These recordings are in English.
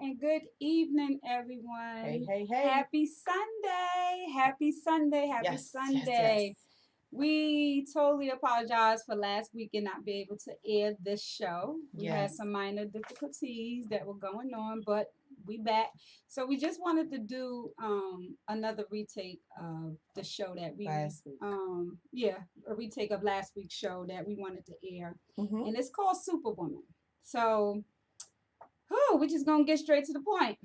and good evening, Hey, everyone. hey, hey. Happy Sunday. Happy Sunday. Happy Yes, yes, yes. Sunday. We totally apologize for last week and not be able to air this show. We had Yes. some minor difficulties that were going on, but we back. So we just wanted to do another retake of the show that we Last week. yeah, a retake of last week's show that we wanted to air. Mm-hmm. And it's called Superwoman. So whew, we're just gonna get straight to the point.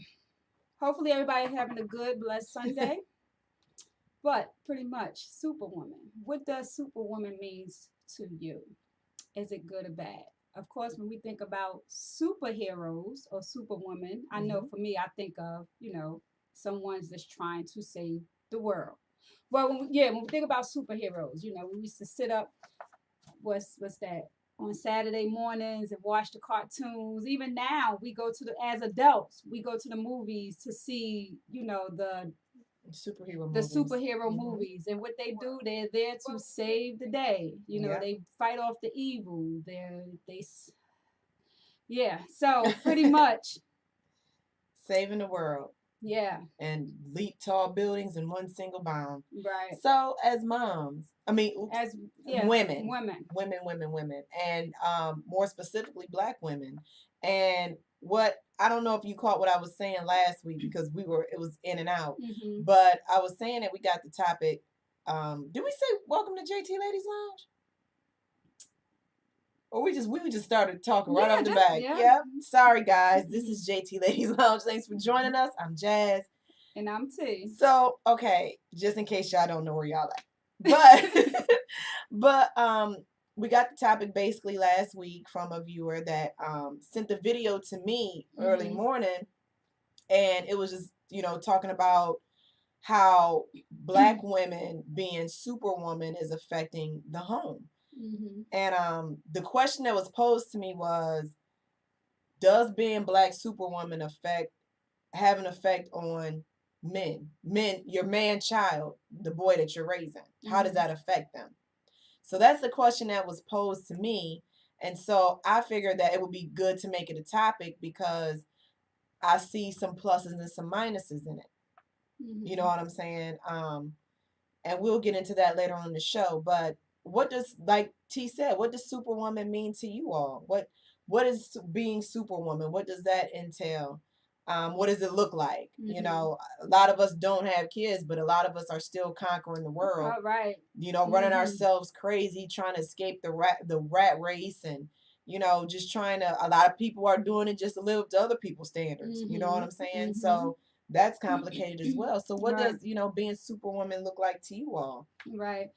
Hopefully everybody's having a good, blessed Sunday. But pretty much, Superwoman. What does Superwoman means to you? Is it good or bad? Of course, when we think about superheroes or Superwoman, I know Mm-hmm. for me, I think of someone's that's trying to save the world. Well, when we think about superheroes, we used to sit up. What's that? On Saturday mornings and watch the cartoons. Even now, we go to the as adults, we go to the movies to see, Superhero the movies. superhero Mm-hmm. movies. And what they do, they're there to save the day. Yeah. They fight off the evil. Yeah. So pretty much, Saving the world yeah. and leap tall buildings in one single bound. Right. So, as moms, As women, women. women, and more specifically, Black women. And what I don't know if you caught what I was saying last week because it was in and out. Mm-hmm. But I was saying that we got the topic. Did we say welcome to JT Ladies Lounge? Or we just started talking right off the bat. Yeah. Yep. Sorry guys, this is JT Ladies Lounge. Thanks for joining us. I'm Jazz. And I'm T. So, okay, just in case y'all don't know where y'all at. But but we got the topic basically last week from a viewer that sent the video to me early morning, and it was just, talking about how Black women being Superwoman is affecting the home. Mm-hmm. And the question that was posed to me was, does being Black Superwoman have an effect on men, your man child, the boy that you're raising? How does that affect them? So that's the question that was posed to me. And so I figured that it would be good to make it a topic because I see some pluses and some minuses in it. Mm-hmm. You know what I'm saying? And we'll get into that later on in the show. But what does, like T said, what does Superwoman mean to you all? What is being Superwoman? What does that entail? What does it look like? Mm-hmm. A lot of us don't have kids, but a lot of us are still conquering the world. Right. Running ourselves crazy, trying to escape the rat race, and just trying to. A lot of people are doing it just to live up to other people's standards. You know what I'm saying? So that's complicated as well. So what does being Superwoman look like to you all? Right.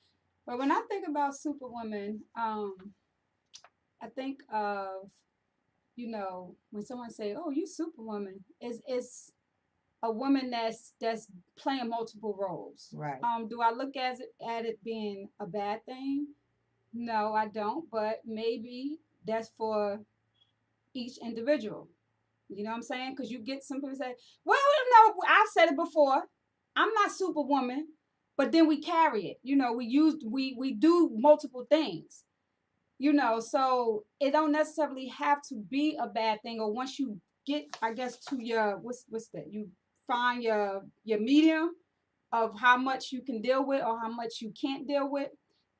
But when I think about Superwoman, I think of when someone say, "Oh, you Superwoman," it's a woman that's playing multiple roles. Right. Do I look at it being a bad thing? No, I don't. But maybe that's for each individual. You know what I'm saying? Because you get some people say, "Well, no, I've said it before. I'm not Superwoman," but then we carry it. We do multiple things. So it don't necessarily have to be a bad thing. Or once you get, I guess, to your what's that? You find your medium of how much you can deal with or how much you can't deal with.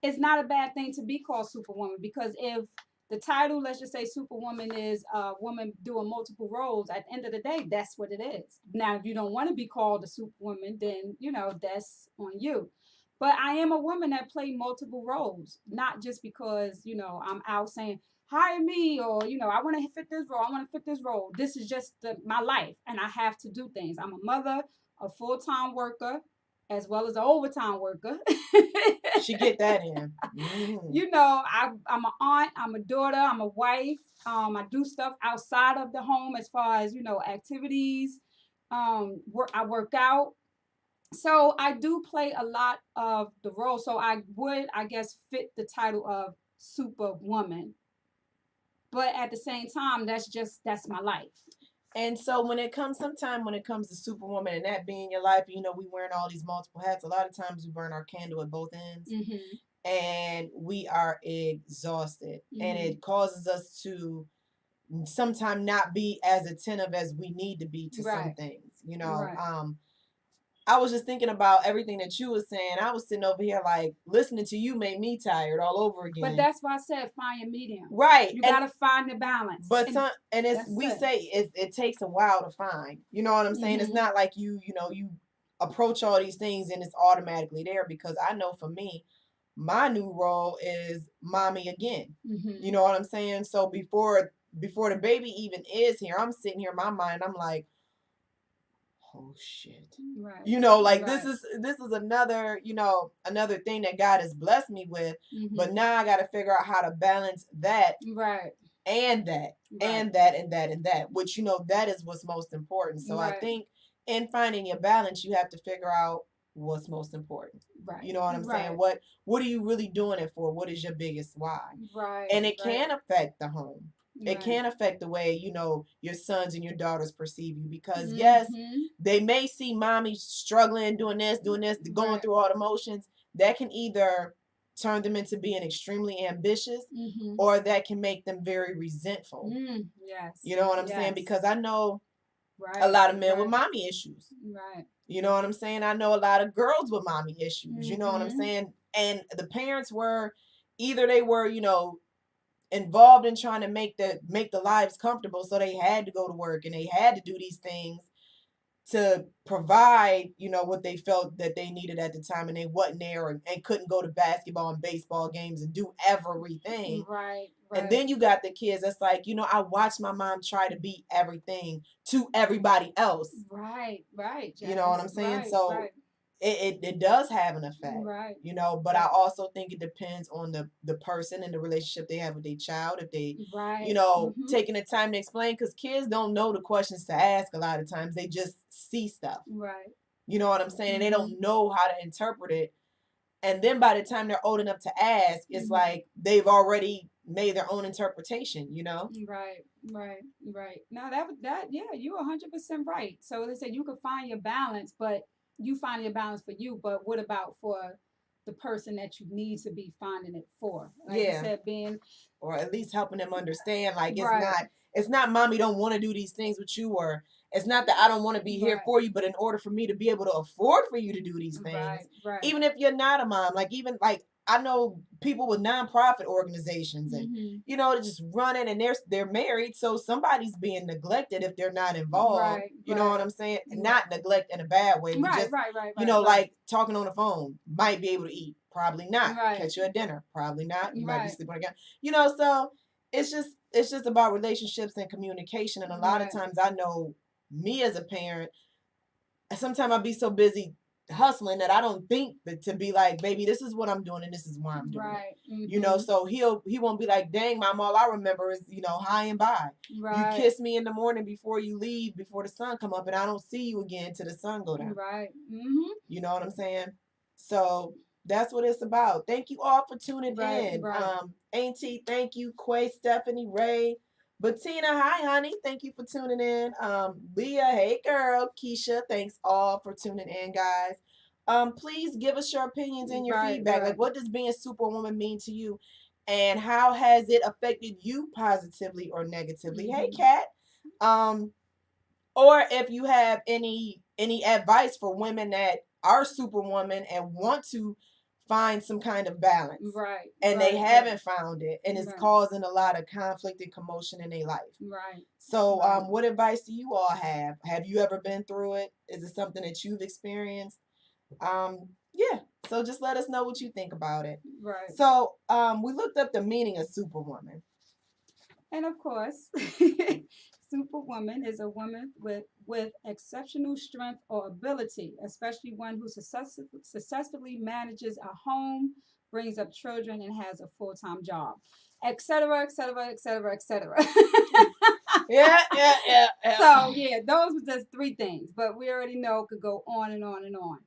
It's not a bad thing to be called Superwoman, because if the title, let's just say Superwoman, is a woman doing multiple roles, at the end of the day, that's what it is. Now, if you don't want to be called a Superwoman, then that's on you. But I am a woman that played multiple roles, not just because I'm out saying hire me, or I want to fit this role. I want to fit this role. This is just my life, and I have to do things. I'm a mother, a full-time worker, as well as an overtime worker. She get that in. I'm an aunt, I'm a daughter, I'm a wife. I do stuff outside of the home as far as activities. I work out. So I do play a lot of the role. So I would, I guess, fit the title of Superwoman. But at the same time, that's my life. And so when it comes to Superwoman and that being your life, we wearing all these multiple hats. A lot of times we burn our candle at both ends, and we are exhausted, and it causes us to sometimes not be as attentive as we need to be to some Right. things, Right. I was just thinking about everything that you were saying. I was sitting over here like listening to you made me tired all over But again. that's why I said find your medium. Right. You gotta find the balance. But And it's that's we it. say it takes a while to find. You know what I'm saying? It's Mhm. not like you approach all these things and it's automatically there, because I know for me, my new role is mommy again. Mhm. You know what I'm saying? So before the baby even is here, I'm sitting here in my mind, I'm like, oh shit. Right. Like Right. this is another, another thing that God has blessed me with. But Mhm. now I got to figure out how to balance that Right. and that Right. and that and that and that, which that is what's most important. So I Right. think in finding your balance, you have to figure out what's most important. Right. You know what I'm saying? Right. What are you really doing it for? What is your biggest why? Right. And it Right. can affect the home. It Right. can affect the way, your sons and your daughters perceive you, because yes, Mhm. they may see mommy struggling, doing this, going Right. through all the motions. That can either turn them into being extremely ambitious, Mhm. or that can make them very resentful. Yes. You know what I'm saying? Yes. Because I know a Right. lot of men with Right. mommy issues. Right. You know what I'm saying? I know a lot of girls with mommy issues. You know what I'm Mhm. saying? And the parents were either they were, involved in trying to make the lives comfortable, so they had to go to work and they had to do these things to provide, what they felt that they needed at the time, and they wasn't there, and couldn't go to basketball and baseball games and do everything. Right. And Right. then you got the kids that's like, I watched my mom try to be everything to everybody else. Right. Right. You know what I'm Jazz. saying? Right. So Right. it does have an effect. Right. But I Right. also think it depends on the person and the relationship they have with their child. If they, Right. Mhm. taking the time to explain, because kids don't know the questions to ask a lot of times. They just see stuff. Right. You know what I'm saying? And they Mhm. don't know how to interpret it. And then by the time they're old enough to ask, it's Mhm. like they've already made their own interpretation. Right, right, right. Now that yeah, you're 100% right. So they said you could find your balance, but you find your balance for you. But what about for the person that you need to be finding it for? Like you Yeah. said, being Or at least helping them understand, like, right, it's not mommy don't want to do these things with you, or it's not that I don't want to be here right, for you, but in order for me to be able to afford for you to do these things, right, right. even if you're not a mom, like, even like I know people with nonprofit organizations, and Mm-hmm. they're just running, and they're married, so somebody's being neglected if they're not involved. Right, You know what right, I'm saying? And right, not neglect in a bad way, but right, just right, right, right, right, like talking on the phone, might be able to eat, probably not. right, Catch you at dinner, probably not. You might be right, sleeping again. So it's just about relationships and communication. And a lot of right, times I know me as a parent, sometimes I'll be so busy hustling that I don't think that to be like, baby, this is what I'm doing and this is why I'm doing it. right. Mm-hmm. So he won't be like, dang, mom, all I remember is, high and by. You Right, kiss me in the morning before you leave, before the sun come up, and I don't see you again till the sun go down. right. Mm-hmm. You know what I'm saying? So that's what it's about. Thank you all for tuning Right, in. right. Auntie, thank you. Quay, Stephanie, Ray, Bettina, hi honey. Thank you for tuning in. Leah, hey girl. Keisha, thanks all for tuning in, guys. Please give us your opinions and your Right, feedback. right. Like, what does being Superwoman mean to you? And how has it affected you positively or negatively? Hey Mm-hmm. Kat. Or if you have any advice for women that are Superwoman and want to find some kind of balance, Right. and Right, they right, haven't found it, and it's right, causing a lot of conflict and commotion in their life. right, So right. what advice do you all have you ever been through it? Is it something that you've experienced? Yeah, so just let us know what you think about it. Right. So we looked up the meaning of Superwoman. And of course, Superwoman is a woman with exceptional strength or ability, especially one who successfully manages a home, brings up children, and has a full-time job, etc., etc., etc., etc. Yeah, yeah, yeah, yeah. So yeah, those were just three things, but we already know it could go on and on and on.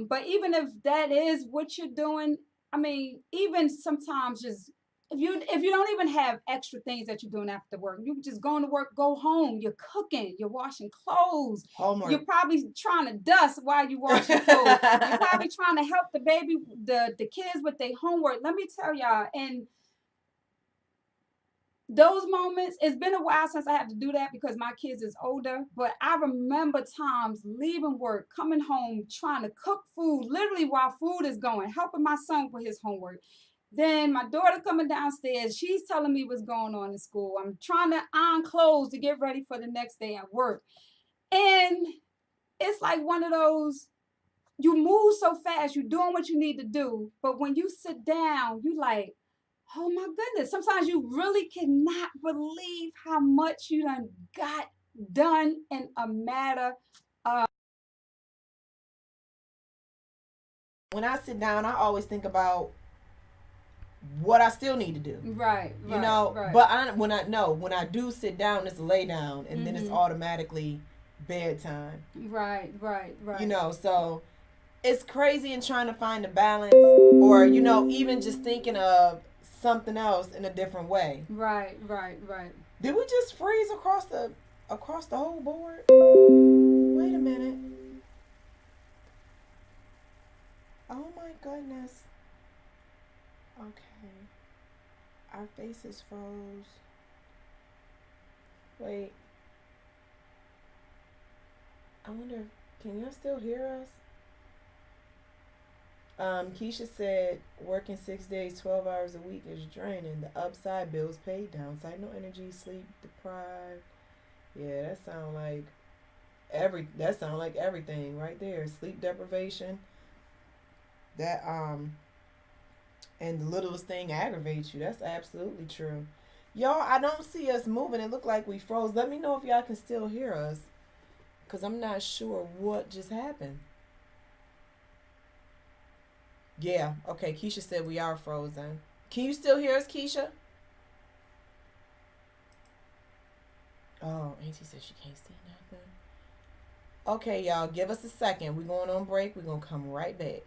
But even if that is what you're doing, I mean, even sometimes just if you don't even have extra things that you're doing after work, you just going to work, go home, you're cooking, you're washing clothes, Homework. you're probably trying to dust while you're washing clothes, you're probably trying to help the baby, the kids with their homework. Let me tell y'all, and those moments, it's been a while since I have to do that because my kids is older, but I remember times leaving work, coming home, trying to cook food, literally while food is going, helping my son with his homework. Then my daughter coming downstairs, she's telling me what's going on in school. I'm trying to iron clothes to get ready for the next day at work. And it's like one of those, you move so fast, you're doing what you need to do, but when you sit down, you like, oh my goodness. Sometimes you really cannot believe how much you done got done in a matter of. When I sit down, I always think about what I still need to do. Right, You right, know, right. but when I do sit down, it's lay down, and then it's Mhm. automatically bedtime. Right, right, right. You know, so it's crazy in trying to find a balance, or even just thinking of something else in a different way. Right, right, right. Did we just freeze across the whole board? Wait a minute. Oh my goodness. Okay. Our faces froze. Wait. I wonder, can y'all still hear us? Keisha said working 6 days, 12 hours a week is draining. The upside, bills paid, downside, no energy, sleep deprived. Yeah, that sound like everything right there. Sleep deprivation. That and the littlest thing aggravates you. That's absolutely true. Y'all, I don't see us moving. It looked like we froze. Let me know if y'all can still hear us. Cause I'm not sure what just happened. Yeah, okay. Keisha said we are frozen. Can you still hear us, Keisha? Oh, Auntie said she can't see nothing. Okay, y'all, give us a second. We're going on break. We're gonna come right back.